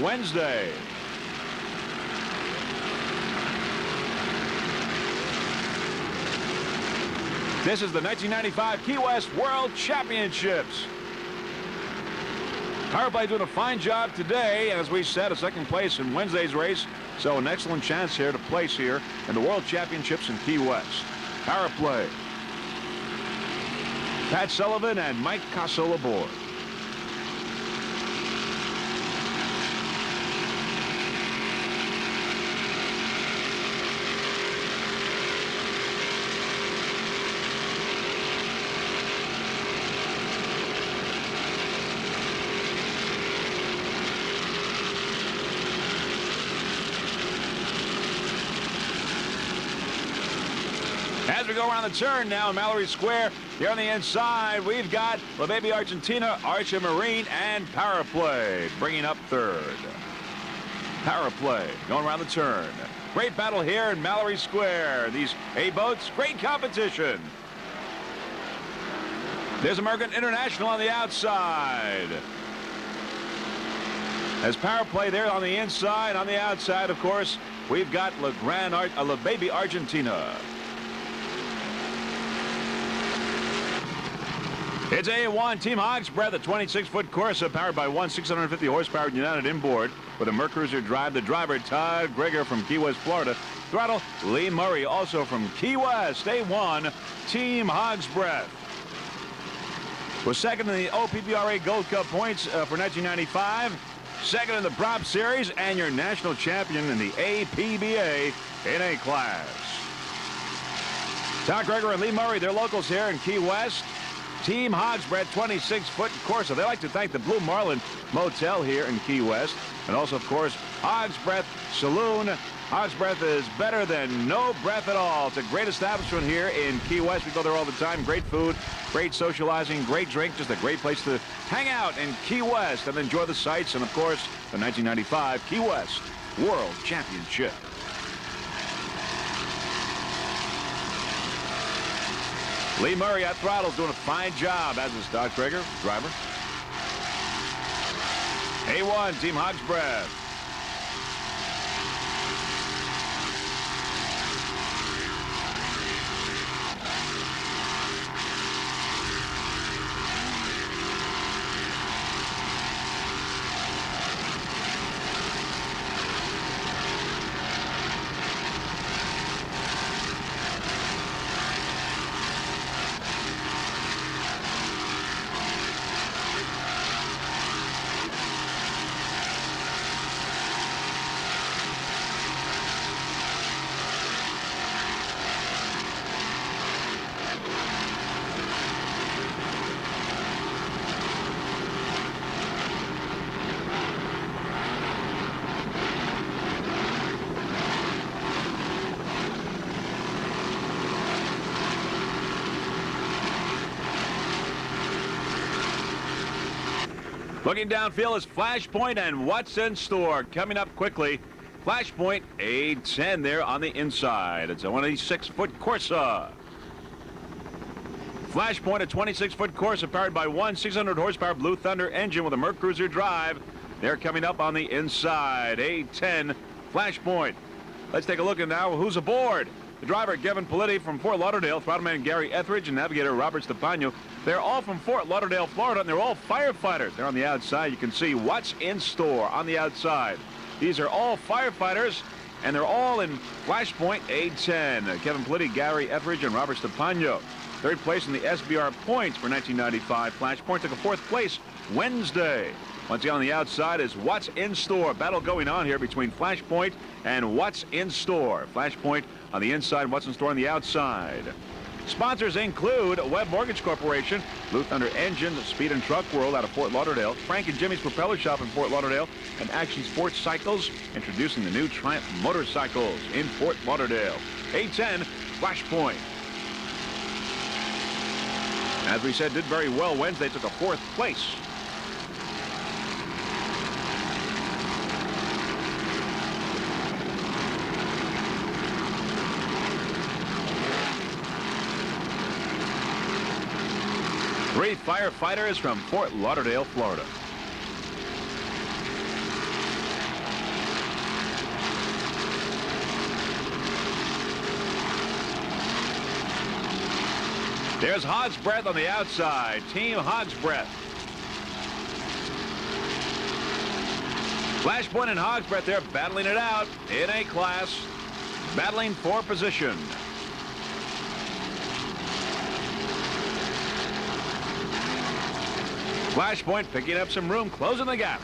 Wednesday. This is the 1995 Key West World Championships. Powerboat doing a fine job today, as we said, a second place in Wednesday's race. So an excellent chance here to place here in the World Championships in Key West. Power play. Pat Sullivan and Mike Castle aboard. As we go around the turn now in Mallory Square, here on the inside, we've got La Baby Argentina, Archer Marine, and Power Play bringing up third. Power Play going around the turn. Great battle here in Mallory Square. These A-boats, great competition. There's American International on the outside. As Power Play there on the inside, on the outside, of course, we've got La Baby Argentina. It's A1 Team Hogs Breath, a 26-foot Corsa powered by one 650 horsepower United inboard with a Mercruiser drive. The driver, Todd Greger from Key West, Florida. Throttle, Lee Murray, also from Key West. A1 Team Hogs Breath. Was second in the OPBRA Gold Cup points for 1995. Second in the Prop Series, and your national champion in the APBA in A class. Todd Greger and Lee Murray, they're locals here in Key West. Team Hogs Breath, 26-foot Corsa. They like to thank the Blue Marlin Motel here in Key West. And also, of course, Hogs Breath Saloon. Hogs Breath is better than no breath at all. It's a great establishment here in Key West. We go there all the time. Great food, great socializing, great drink. Just a great place to hang out in Key West and enjoy the sights. And, of course, the 1995 Key West World Championship. Lee Murray at throttles doing a fine job, as is Todd Greger, driver. A1 Team Hogs Breath. Looking downfield is Flashpoint and What's in Store coming up quickly. Flashpoint, A10 there on the inside. It's a 26-foot Corsa. Flashpoint, a 26-foot Corsa powered by one 600 horsepower Blue Thunder engine with a Mercruiser drive. They're coming up on the inside. A10 Flashpoint. Let's take a look at now who's aboard. The driver, Kevin Politti from Fort Lauderdale, throttleman Gary Etheridge, and navigator Robert Stepano. They're all from Fort Lauderdale, Florida, and they're all firefighters. They're on the outside. You can see What's in Store on the outside. These are all firefighters, and they're all in Flashpoint A10. Kevin Politti, Gary Etheridge, and Robert Stepano. Third place in the SBR points for 1995. Flashpoint took a fourth place Wednesday. Once again on the outside is What's in Store. Battle going on here between Flashpoint and What's in Store. Flashpoint on the inside, What's in Store on the outside. Sponsors include Webb Mortgage Corporation, Blue Thunder Engine, Speed and Truck World out of Fort Lauderdale, Frank and Jimmy's Propeller Shop in Fort Lauderdale, and Action Sports Cycles, introducing the new Triumph motorcycles in Fort Lauderdale. A10 Flashpoint. As we said, did very well Wednesday, took a fourth place. Three firefighters from Fort Lauderdale, Florida. There's Hogs Breath on the outside. Team Hogs Breath. Flashpoint and Hogs Breath there battling it out in A class, battling for position. Flashpoint picking up some room, closing the gap.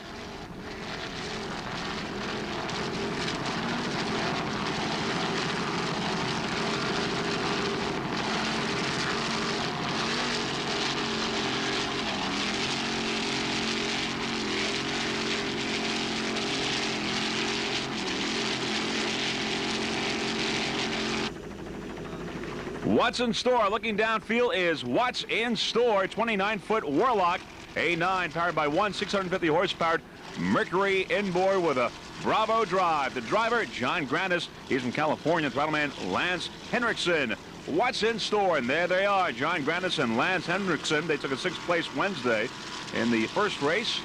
What's in store? Looking downfield is What's in Store, 29-foot Warlock, A9, powered by one 650 horsepower Mercury inboard with a Bravo drive. The driver, John Grandis, he's from California. Throttleman Lance Henriksen. What's in store? And there they are, John Grandis and Lance Henriksen. They took a 6th place Wednesday in the first race.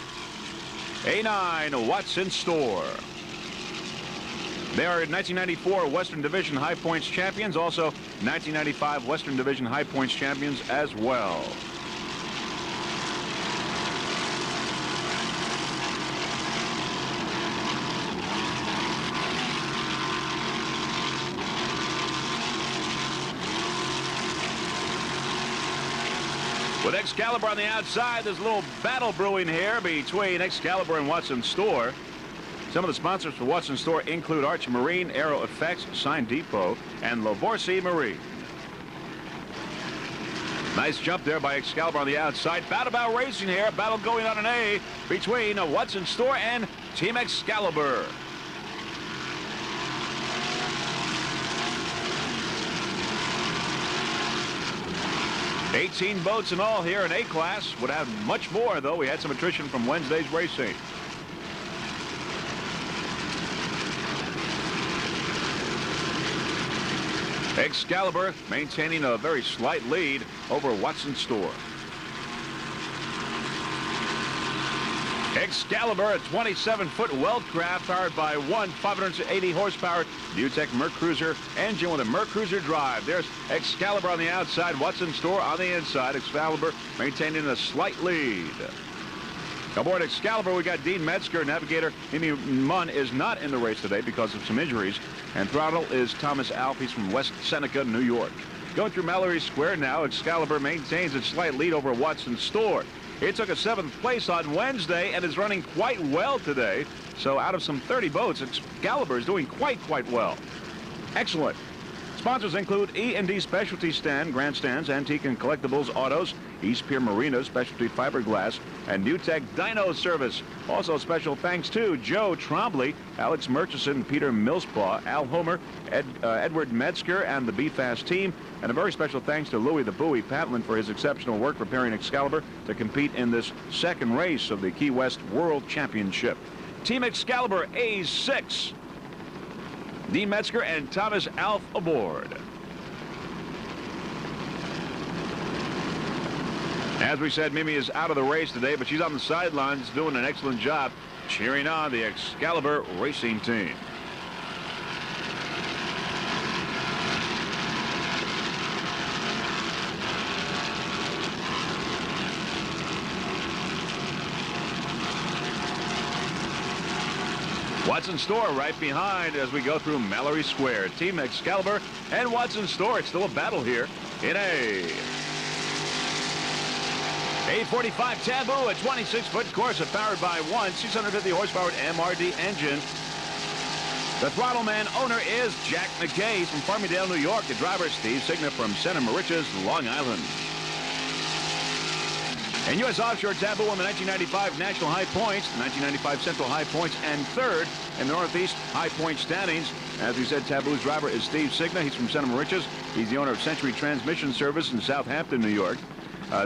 A9, What's in Store. They are 1994 Western Division High Points champions, also 1995 Western Division High Points champions as well. With Excalibur on the outside, there's a little battle brewing here between Excalibur and What's in Store. Some of the sponsors for What's in Store include Arch Marine, Aero Effects, Sign Depot, and Lavorsi Marine. Nice jump there by Excalibur on the outside. Battle racing here. Battle going on an A between What's in Store and Team Excalibur. $18 boats in all here in A class. Would have much more, though. We had some attrition from Wednesday's racing. Excalibur maintaining a very slight lead over What's in Store. Excalibur, a 27-foot Weldcraft powered by one 580 horsepower Newtek Mercruiser engine with a Mercruiser drive. There's Excalibur on the outside, What's in Store on the inside. Excalibur maintaining a slight lead. Aboard Excalibur, we got Dean Metzger, navigator. Mimi Munn is not in the race today because of some injuries. And throttle is Thomas Alf. He's from West Seneca, New York. Going through Mallory Square now, Excalibur maintains its slight lead over What's in Store. It took a 7th place on Wednesday and is running quite well today. So out of some 30 boats, Excalibur is doing quite well. Excellent. Sponsors include E&D Specialty Stand, Grandstands, Antique and Collectibles, Autos, East Pier Marina, Specialty Fiberglass, and Newtek Dyno Service. Also special thanks to Joe Trombley, Alex Murchison, Peter Millspaw, Al Homer, Edward Metzger, and the BFAST team. And a very special thanks to Louis the Bowie Patlin for his exceptional work preparing Excalibur to compete in this second race of the Key West World Championship. Team Excalibur A6. Dean Metzger and Thomas Alf aboard. As we said, Mimi is out of the race today, but she's on the sidelines doing an excellent job cheering on the Excalibur racing team. What's in Store right behind as we go through Mallory Square. Team Excalibur and What's in Store. It's still a battle here in A. 845 Taboo, a 26-foot Corsa powered by one 650 horsepower MRD engine. The Throttleman owner is Jack McKay. He's from Farmingdale, New York. The driver, Steve Signa from Santa Mauritius, Long Island. And U.S. Offshore Taboo won the 1995 National High Points, the 1995 Central High Points, and third in the Northeast High Point standings. As we said, Taboo's driver is Steve Signa. He's from Santa Mauritius. He's the owner of Century Transmission Service in Southampton, New York.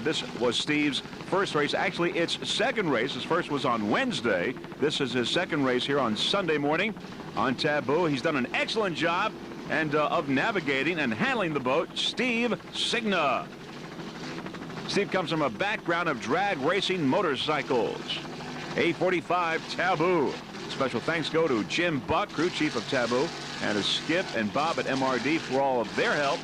This was Steve's first race. Actually, it's second race. His first was on Wednesday. This is his second race here on Sunday morning on Taboo. He's done an excellent job of navigating and handling the boat. Steve Signa. Steve comes from a background of drag racing motorcycles. 845 Taboo. Special thanks go to Jim Buck, crew chief of Taboo, and to Skip and Bob at MRD for all of their help.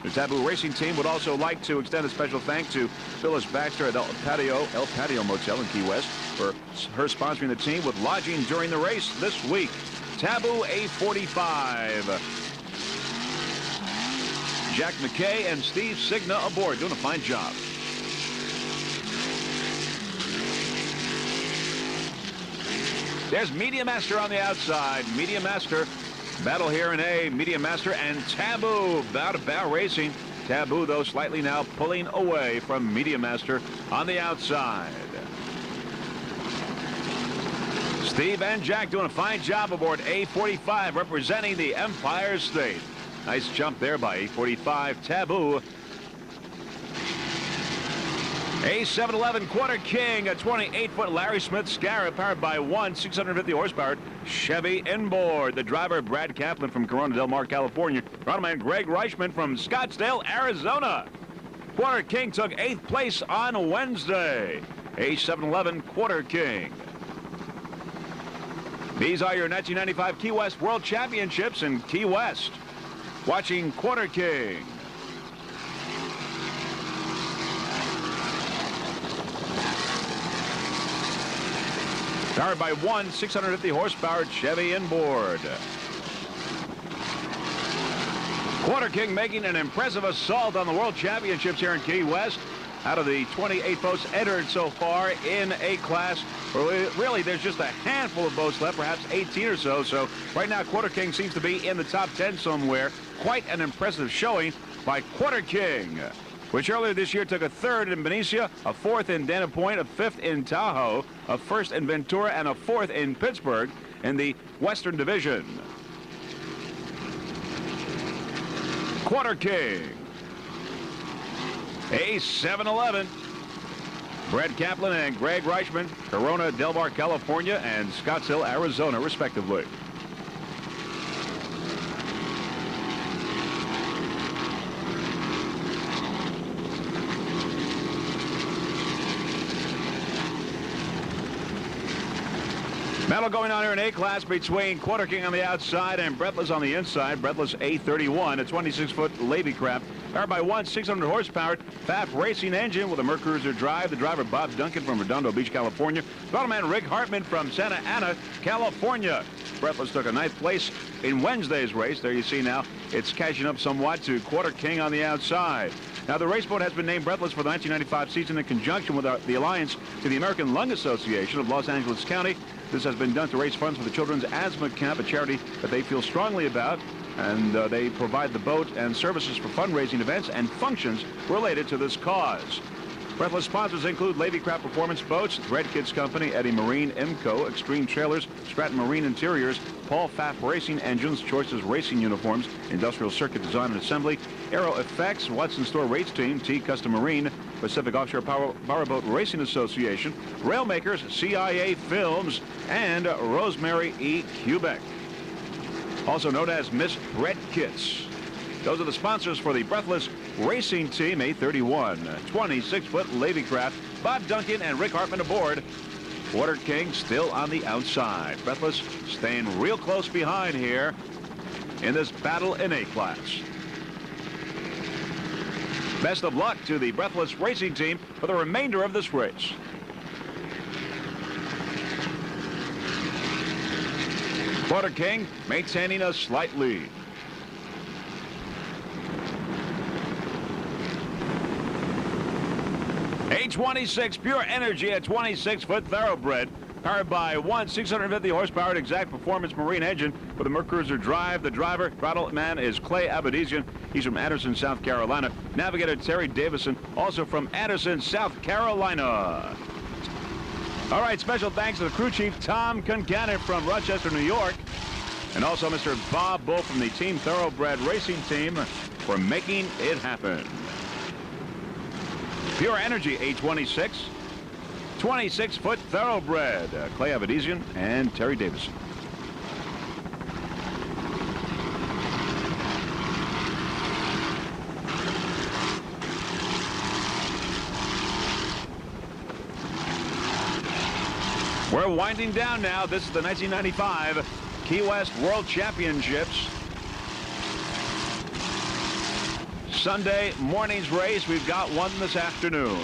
The Taboo Racing Team would also like to extend a special thanks to Phyllis Baxter at El Patio Motel in Key West for her sponsoring the team with lodging during the race this week. Taboo A45. Jack McKay and Steve Signa aboard, doing a fine job. There's Media Master on the outside. Media Master. Battle here in A. Media Master and Taboo. Bow racing. Taboo, though, slightly now pulling away from Media Master on the outside. Steve and Jack doing a fine job aboard A45, representing the Empire State. Nice jump there by A45. Taboo. A711 Quarter King, a 28-foot Larry Smith Scarab powered by one 650-horsepower Chevy inboard. The driver, Brad Kaplan from Corona Del Mar, California. Runnerman Greg Reichman from Scottsdale, Arizona. Quarter King took 8th place on Wednesday. A711 Quarter King. These are your 1995 Key West World Championships in Key West. Watching Quarter King. Powered by one 650-horsepower Chevy inboard. Quarter King making an impressive assault on the World Championships here in Key West. Out of the 28 boats entered so far in A class, really there's just a handful of boats left, perhaps 18 or so. So right now Quarter King seems to be in the top 10 somewhere. Quite an impressive showing by Quarter King, which earlier this year took a 3rd in Benicia, a 4th in Dana Point, a 5th in Tahoe, a 1st in Ventura, and a 4th in Pittsburgh in the Western Division. Quarter King. A711. Brad Kaplan and Greg Reichman, Corona Del Mar, California, and Scottsdale, Arizona, respectively. Battle going on here in A class between Quarter King on the outside and Breathless on the inside. Breathless A31, a 26-foot Levy craft, powered by one 600-horsepower FAF racing engine with a Mercruiser drive. The driver, Bob Duncan from Redondo Beach, California. Battleman Rick Hartman from Santa Ana, California. Breathless took a 9th place in Wednesday's race. There you see now it's catching up somewhat to Quarter King on the outside. Now, the race boat has been named Breathless for the 1995 season in conjunction with the Alliance to the American Lung Association of Los Angeles County. This has been done to raise funds for the Children's Asthma Camp, a charity that they feel strongly about, and they provide the boat and services for fundraising events and functions related to this cause. Breathless sponsors include Levy Craft Performance Boats, Red Kids Company, Eddie Marine, IMCO, Extreme Trailers, Stratton Marine Interiors, Paul Pfaff Racing Engines, Choices Racing Uniforms, Industrial Circuit Design and Assembly, Aero Effects, Watson Store Race Team, T Custom Marine, Pacific Offshore Powerboat Racing Association, Railmakers, CIA Films, and Rosemary E. Quebec, also known as Miss Red Kits. Those are the sponsors for the Breathless Racing Team A31, 26-foot Levy craft. Bob Duncan and Rick Hartman aboard. Quarter King still on the outside. Breathless staying real close behind here in this battle in A class. Best of luck to the Breathless Racing Team for the remainder of this race. Quarter King maintaining a slight lead. A26 Pure Energy, a 26-foot thoroughbred, powered by one 650-horsepower Exact Performance Marine engine with a Mercruiser drive. The driver, throttle man, is Clay Abadizian. He's from Anderson, South Carolina. Navigator Terry Davison, also from Anderson, South Carolina. All right, special thanks to the crew chief, Tom Concannon from Rochester, New York, and also Mr. Bob Bull from the Team Thoroughbred Racing Team for making it happen. Pure Energy, A26, 26-foot thoroughbred, Clay Abadizian and Terry Davison. We're winding down now. This is the 1995 Key West World Championships. Sunday morning's race. We've got one this afternoon.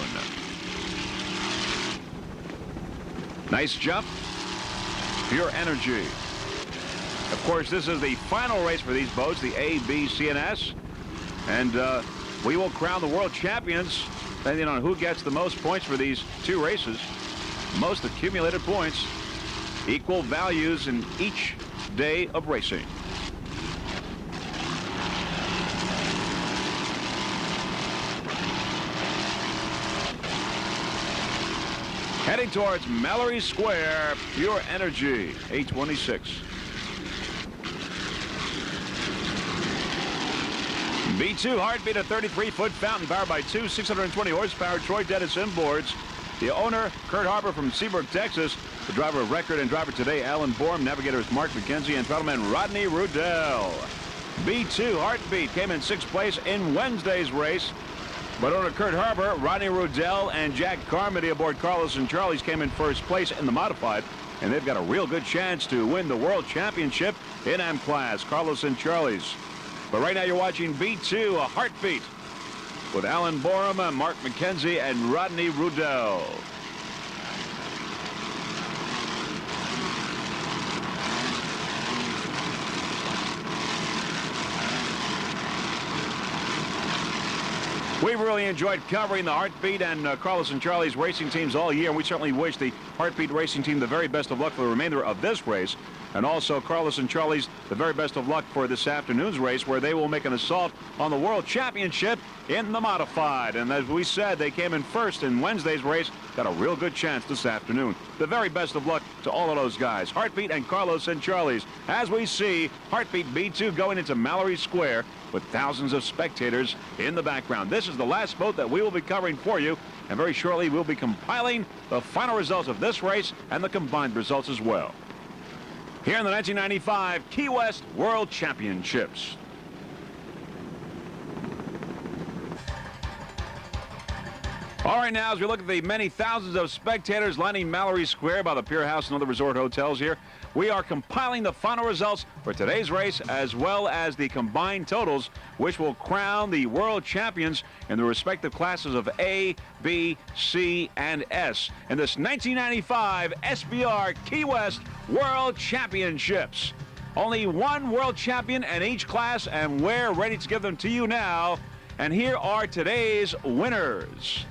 Nice jump. Pure energy. Of course, this is the final race for these boats, the A, B, C, and S. And we will crown the world champions depending on who gets the most points for these two races. Most accumulated points, equal values in each day of racing. Heading towards Mallory Square, Pure Energy, 826. B2 Heartbeat, a 33-foot fountain powered by two 620-horsepower Troy Dennis inboards. The owner, Kurt Harper from Seabrook, Texas. The driver of record and driver today, Alan Borum. Navigator is Mark McKenzie and throttle Rodney Rudell. B2 Heartbeat came in 6th place in Wednesday's race. But owner Kurt Harper, Rodney Rudell, and Jack Carmody aboard Carlos and Charlie's came in 1st place in the modified. And they've got a real good chance to win the World Championship in M Class, Carlos and Charlie's. But right now you're watching B2, a Heartbeat, with Alan Borum, Mark McKenzie, and Rodney Rudell. We've really enjoyed covering the Heartbeat and Carlos and Charlie's racing teams all year, and we certainly wish the Heartbeat racing team the very best of luck for the remainder of this race. And also Carlos and Charlie's the very best of luck for this afternoon's race, where they will make an assault on the World Championship in the modified. And as we said, they came in 1st in Wednesday's race. Got a real good chance this afternoon. The very best of luck to all of those guys, Heartbeat and Carlos and Charlie's. As we see Heartbeat B2 going into Mallory Square with thousands of spectators in the background. This is the last boat that we will be covering for you, and very shortly we'll be compiling the final results of this race and the combined results as well. Here in the 1995 Key West World Championships. All right, now as we look at the many thousands of spectators lining Mallory Square by the Pier House and other resort hotels here, we are compiling the final results for today's race, as well as the combined totals, which will crown the world champions in the respective classes of A, B, C, and S in this 1995 SBR Key West World Championships. Only one world champion in each class, and we're ready to give them to you now. And here are today's winners.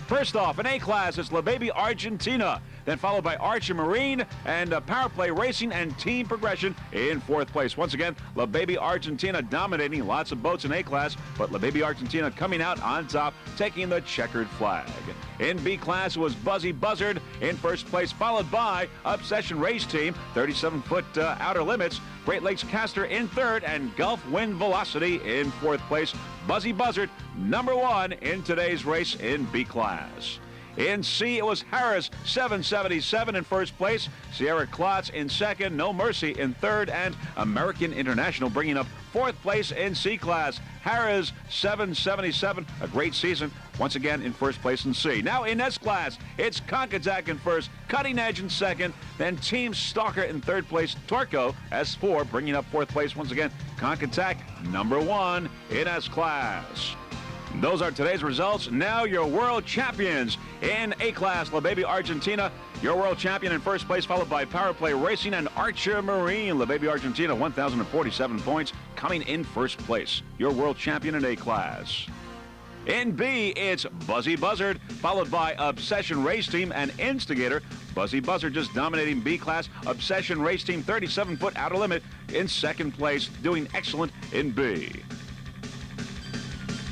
First off, in A class, it's La Baby Argentina, then followed by Archer Marine and Power Play Racing and Team Progression in 4th place. Once again, La Baby Argentina dominating lots of boats in A class, but La Baby Argentina coming out on top, taking the checkered flag. In B class, it was Buzzy Buzzard in 1st place, followed by Obsession Race Team, 37-foot outer limits, Great Lakes Caster in 3rd, and Gulf Wind Velocity in 4th place. Buzzy Buzzard, number 1 in today's race in B class. In C, it was Harris, 777 in 1st place, Sierra Klotz in 2nd, No Mercy in 3rd, and American International bringing up 4th place in C class. Harris, 777, a great season, once again in 1st place in C. Now in S class, it's Concattack in 1st, Cutting Edge in 2nd, then Team Stalker in 3rd place, Torco, S4, bringing up 4th place once again. Concattack, number 1 in S class. Those are today's results. Now your world champions. In A class, La Baby Argentina, your world champion in 1st place, followed by Power Play Racing and Archer Marine. La Baby Argentina, 1,047 points, coming in 1st place. Your world champion in A class. In B, it's Buzzy Buzzard, followed by Obsession Race Team and Instigator. Buzzy Buzzard just dominating B class. Obsession Race Team, 37-foot outer limit, in 2nd place, doing excellent in B.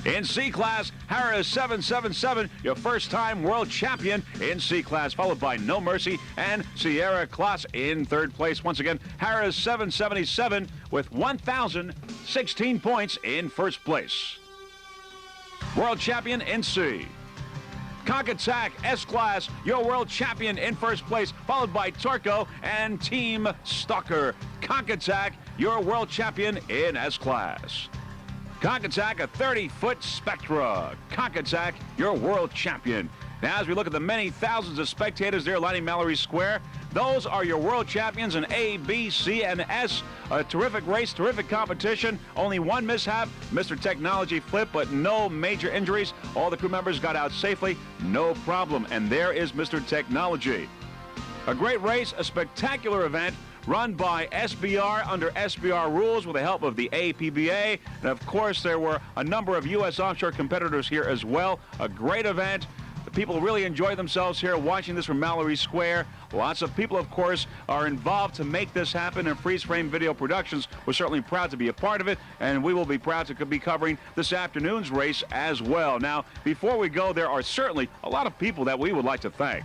In C class, Harris 777, your first-time world champion in C class, followed by No Mercy and Sierra Klotz in 3rd place. Once again, Harris 777 with 1,016 points in 1st place. World champion in C. Concattack S class, your world champion in 1st place, followed by Torco and Team Stalker. Concattack, your world champion in S class. Concattack, a 30-foot Spectra. Concattack, your world champion. Now, as we look at the many thousands of spectators there lining Mallory Square, Those are your world champions in A, B, C, and S. A terrific race, terrific competition. Only one mishap, Mr. Technology flip, but no major injuries. All the crew members got out safely, no problem. And there is Mr. Technology. A great race, a spectacular event, run by SBR under SBR rules with the help of the APBA. And of course, there were a number of U.S. offshore competitors here as well. A great event. The people really enjoy themselves here watching this from Mallory Square. Lots of people, of course, are involved to make this happen, and Freeze Frame Video Productions was certainly proud to be a part of it, and we will be proud to be covering this afternoon's race as well. Now, before we go, there are certainly a lot of people that we would like to thank.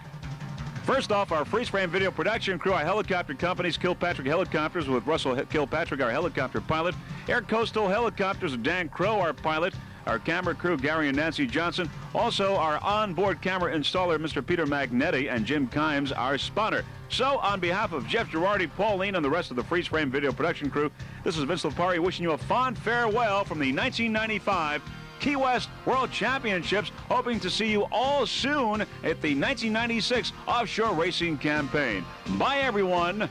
First off, our Freeze Frame Video Production crew, our helicopter companies, Kilpatrick Helicopters with Russell Kilpatrick, our helicopter pilot, Air Coastal Helicopters with Dan Crow, our pilot, our camera crew, Gary and Nancy Johnson, also our onboard camera installer, Mr. Peter Magnetti, and Jim Kimes, our spawner. So, on behalf of Jeff Girardi, Pauline, and the rest of the Freeze Frame Video Production crew, this is Vince Lipari wishing you a fond farewell from the 1995 Key West World Championships, hoping to see you all soon at the 1996 Offshore Racing Campaign. Bye, everyone.